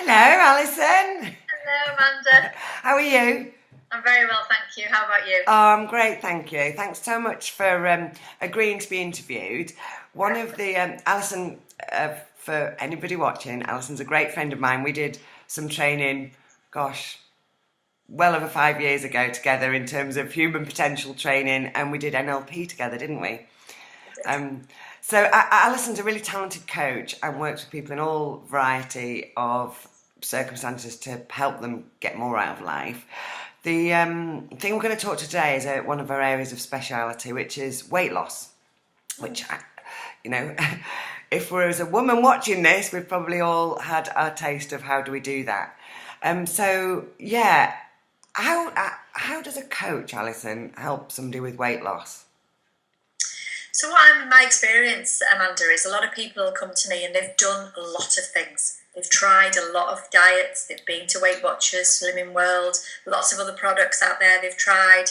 Hello, Alison. Hello, Amanda. How are you? I'm very well, thank you. How about you? Oh, I'm great, thank you. Thanks so much for agreeing to be interviewed. One of the Alison, for anybody watching, Alison's a great friend of mine. We did some training, gosh, well over 5 years ago together in terms of human potential training, and we did NLP together, didn't we? Um, Alison's a really talented coach and works with people in all variety of circumstances to help them get more out of life. The thing we're going to talk today is one of our areas of speciality, which is weight loss. Which, you know, if we're as a woman watching this, we've probably all had our taste of how do we do that. How does a coach, Alison, help somebody with weight loss? So, my experience, Amanda, is a lot of people come to me and they've done a lot of things. They've tried a lot of diets, they've been to Weight Watchers, Slimming World, lots of other products out there they've tried.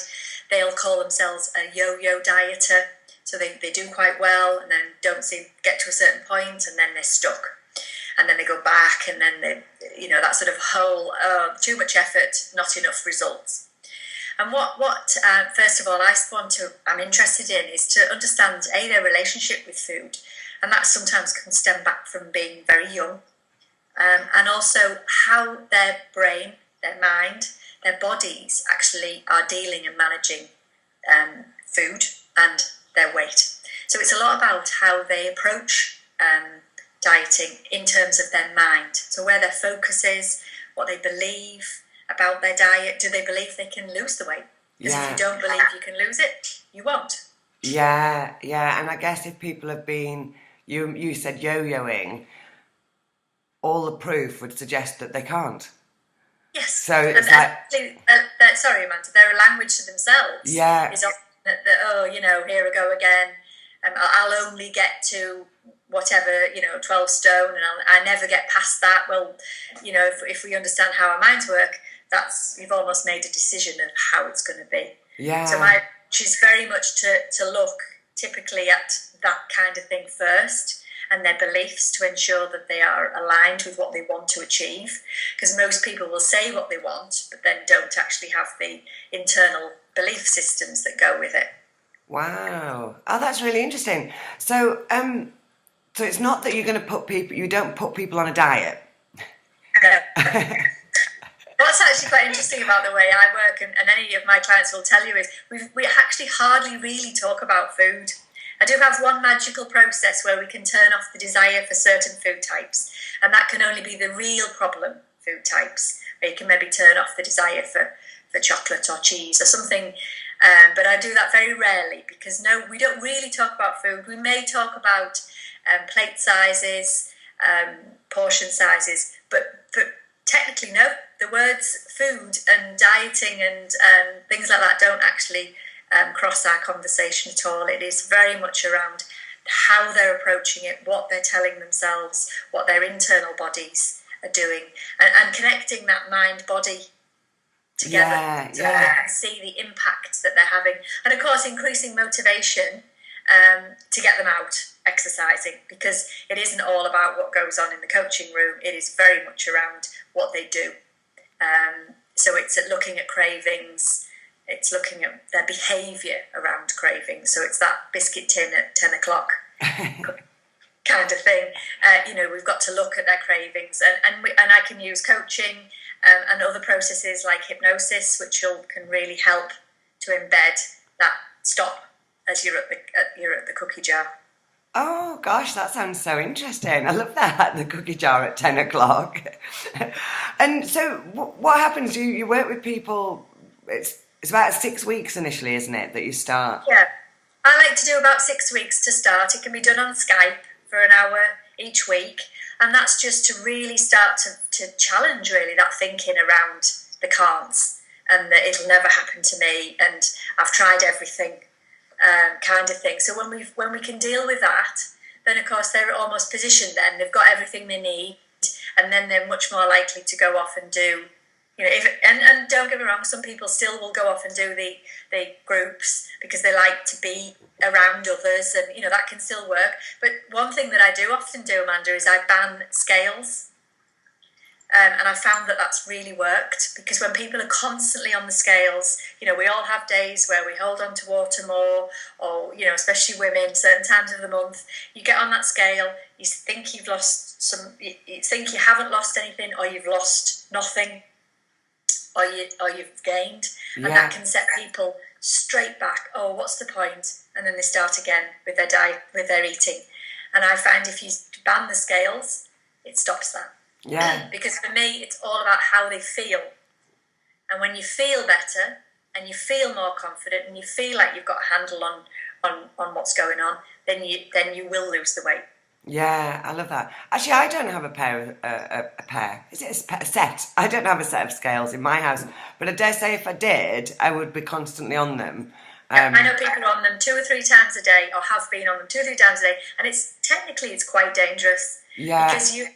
They'll call themselves a yo-yo dieter. So they do quite well and then don't seem get to a certain point and then they're stuck. And then they go back and then that sort of whole, too much effort, not enough results. And what first of all, I'm interested in is to understand their relationship with food, and that sometimes can stem back from being very young, and also how their brain, their mind, their bodies actually are dealing and managing food and their weight. So it's a lot about how they approach dieting in terms of their mind. So where their focus is, what they believe about their diet. Do they believe they can lose the weight? Because if you don't believe you can lose it, you won't. Yeah. And I guess if people have been, you said yo-yoing, all the proof would suggest that they can't. Yes. So it's sorry, Amanda, their language to themselves is often that, here we go again. I'll only get to whatever, 12 stone, and I never get past that. Well, if we understand how our minds work, you've almost made a decision of how it's going to be. Yeah. So she's very much to look typically at that kind of thing first, and their beliefs to ensure that they are aligned with what they want to achieve. Because most people will say what they want, but then don't actually have the internal belief systems that go with it. Wow. Oh, that's really interesting. So, so it's not that you don't put people on a diet. What's actually quite interesting about the way I work, and any of my clients will tell you, is we actually hardly really talk about food. I do have one magical process where we can turn off the desire for certain food types, and that can only be the real problem food types, where you can maybe turn off the desire for chocolate or cheese or something. But I do that very rarely because we don't really talk about food. We may talk about plate sizes, portion sizes, but technically no. The words food and dieting and things like that don't actually cross our conversation at all. It is very much around how they're approaching it, what they're telling themselves, what their internal bodies are doing, and connecting that mind-body together to see the impact that they're having. And of course, increasing motivation to get them out exercising, because it isn't all about what goes on in the coaching room. It is very much around what they do. So it's looking at cravings, it's looking at their behaviour around cravings. So it's that biscuit tin at 10 o'clock kind of thing. We've got to look at their cravings, and I can use coaching and other processes like hypnosis, which can really help to embed that stop as you're at the cookie jar. Oh gosh, that sounds so interesting. I love that, the cookie jar at 10 o'clock. And so what happens? You work with people, it's about 6 weeks initially, isn't it, that you start? Yeah, I like to do about 6 weeks to start. It can be done on Skype for an hour each week, and that's just to really start to challenge really that thinking around the can'ts and that it'll never happen to me and I've tried everything. Kind of thing. So when we can deal with that, then of course they're almost positioned. Then they've got everything they need, and then they're much more likely to go off and do. And don't get me wrong, some people still will go off and do the groups because they like to be around others, and that can still work. But one thing that I do often do, Amanda, is I ban scales. And I found that that's really worked, because when people are constantly on the scales, we all have days where we hold on to water more, or, especially women, certain times of the month, you get on that scale, you think you've lost you think you haven't lost anything, or you've lost nothing, or you've gained. And that can set people straight back. Oh, what's the point? And then they start again with their diet, with their eating. And I find if you ban the scales, it stops that. Yeah. Because for me, it's all about how they feel. And when you feel better, and you feel more confident, and you feel like you've got a handle on what's going on, then you will lose the weight. Yeah, I love that. Actually, I don't have a pair. Is it a set? I don't have a set of scales in my house. But I dare say if I did, I would be constantly on them. I know people are on them 2 or 3 times a day, or have been on them 2 or 3 times a day, and it's quite dangerous. Yeah. Because you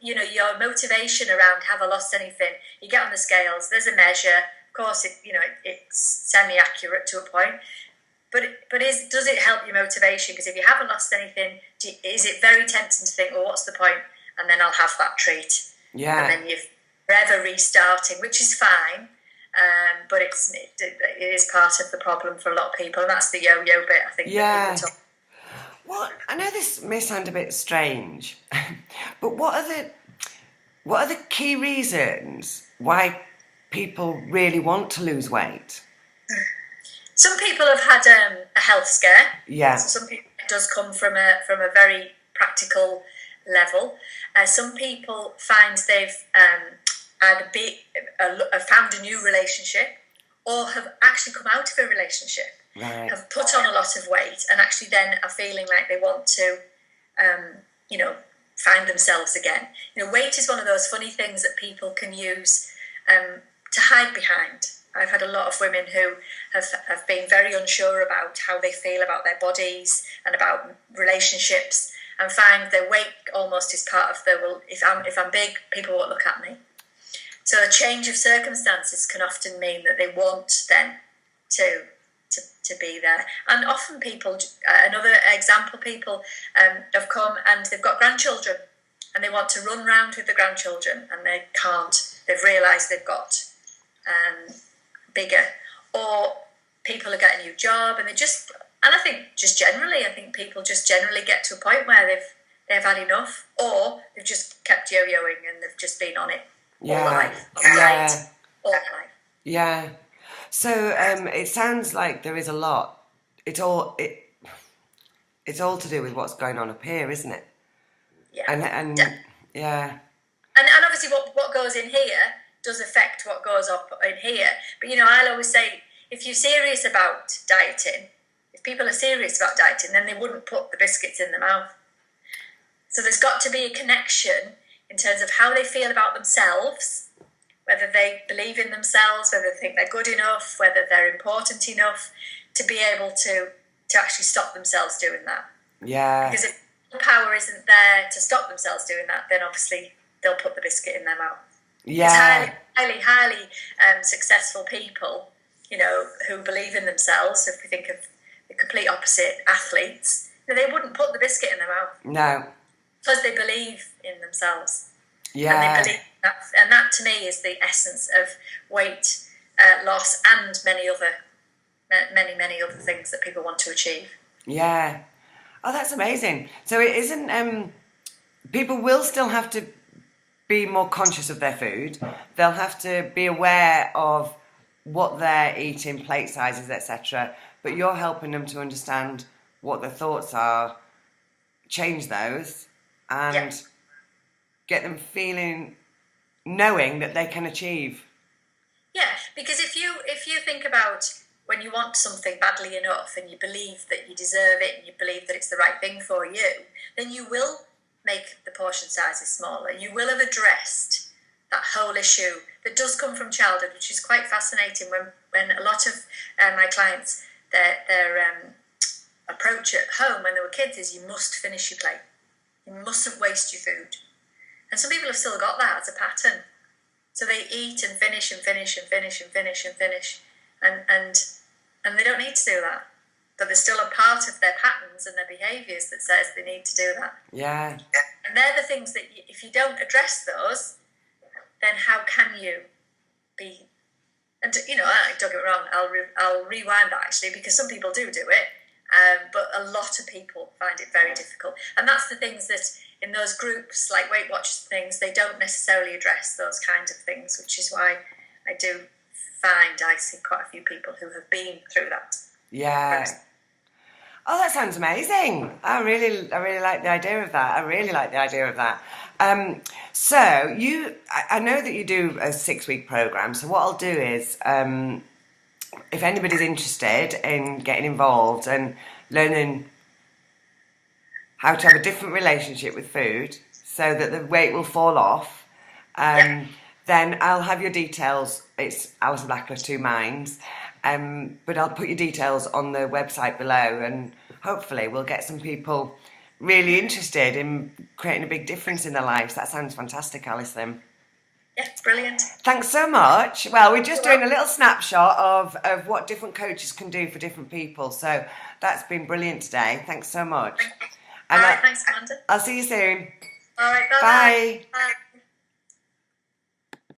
your motivation around, have I lost anything? You get on the scales. There's a measure. Of course, it's semi-accurate to a point. But does it help your motivation? Because if you haven't lost anything, is it very tempting to think, well, what's the point? And then I'll have that treat. Yeah. And then you're forever restarting, which is fine. But it is part of the problem for a lot of people, and that's the yo-yo bit, I think. Yeah. Well, I know this may sound a bit strange, but what are the key reasons why people really want to lose weight? Some people have had a health scare. Yeah. So some people, it does come from a very practical level. Some people find they've have found a new relationship, or have actually come out of a relationship, right, have put on a lot of weight, and actually then are feeling like they want to, find themselves again. Weight is one of those funny things that people can use to hide behind. I've had a lot of women who have been very unsure about how they feel about their bodies and about relationships, and find their weight almost is part of the, well, if I'm big, people won't look at me. So a change of circumstances can often mean that they want then to be there. And often people, another example, people have come and they've got grandchildren, and they want to run round with the grandchildren, and they can't. They've realised they've got bigger. Or people are getting a new job, and I think people just generally get to a point where they've had enough, or they've just kept yo-yoing and they've just been on it all life. All life. Yeah. So it sounds like there is a lot. It's all to do with what's going on up here, isn't it? Yeah. And yeah. And obviously what goes in here does affect what goes up in here. But I'll always say, if you're serious about dieting, if people are serious about dieting, then they wouldn't put the biscuits in their mouth. So there's got to be a connection in terms of how they feel about themselves, whether they believe in themselves, whether they think they're good enough, whether they're important enough to be able to actually stop themselves doing that. Yeah. Because if the power isn't there to stop themselves doing that, then obviously they'll put the biscuit in their mouth. Yeah. It's highly successful people, who believe in themselves. If we think of the complete opposite, athletes, they wouldn't put the biscuit in their mouth. No. Because they believe in themselves. Yeah. And they believe that to me is the essence of weight loss, and many other things that people want to achieve. Yeah. Oh, that's amazing. So it isn't. People will still have to be more conscious of their food. They'll have to be aware of what they're eating, plate sizes, etc. But you're helping them to understand what their thoughts are, change those, and get them knowing that they can achieve. Yeah, because if you think about when you want something badly enough, and you believe that you deserve it, and you believe that it's the right thing for you, then you will make the portion sizes smaller. You will have addressed that whole issue that does come from childhood, which is quite fascinating. When a lot of my clients, their approach at home when they were kids is, you must finish your plate. You mustn't waste your food. And some people have still got that as a pattern. So they eat and finish and finish and finish and finish and finish, and they don't need to do that. But there's still a part of their patterns and their behaviours that says they need to do that. Yeah. And they're the things that if you don't address those, then how can you be? And don't get me wrong, I'll rewind that actually, because some people do it, but a lot of people find it very difficult. And that's the things that in those groups like Weight Watchers things, they don't necessarily address those kinds of things, which is why I do find I see quite a few people who have been through that. Yeah. Oh, that sounds amazing. I really like the idea of that. I really like the idea of that. So I know that you do a 6-week program. So what I'll do is, if anybody's interested in getting involved and learning how to have a different relationship with food so that the weight will fall off, then I'll have your details. It's Alison Blackler, 2 Minds. But I'll put your details on the website below, and hopefully we'll get some people really interested in creating a big difference in their lives. That sounds fantastic, Alison. Yeah, brilliant. Thanks so much. Well, we're just doing a little snapshot of what different coaches can do for different people. So that's been brilliant today. Thanks so much. All right, thanks, Amanda. I'll see you soon. All right, bye. Bye.